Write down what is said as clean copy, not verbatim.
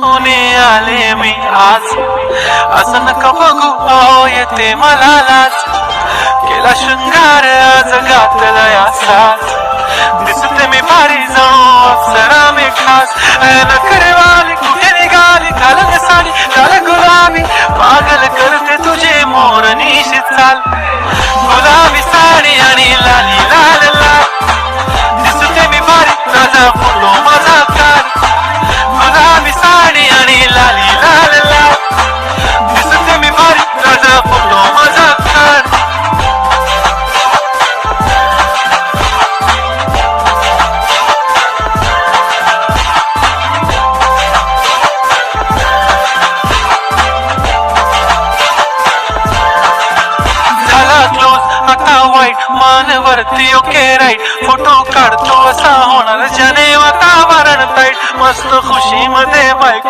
घेऊन आले मी आज. असं नका बघू अहो येते मला लाज. केला शृंगार आज घातला या साज. दिसते मी भारी जाऊ अप्सरा मी खास. नखरेवाली कुठे निघाली घालून साडी लाल गुलाबी. पागल करते तुझे मोरनीशी चाल. गुलाबी साडी आणि लाली लाल लाल. दिसते मी भारी राजा फुलो माझा कार. गुलाबी साडी आणि लाली लाल लाल. दिसते मी भारी राजा फुलो माझा कार. आता वाईट मान वरती ओके राईट. फोटो काढतो असा होणार ज्याने वातावरण ताईट. मस्त खुशी मध्ये बाईक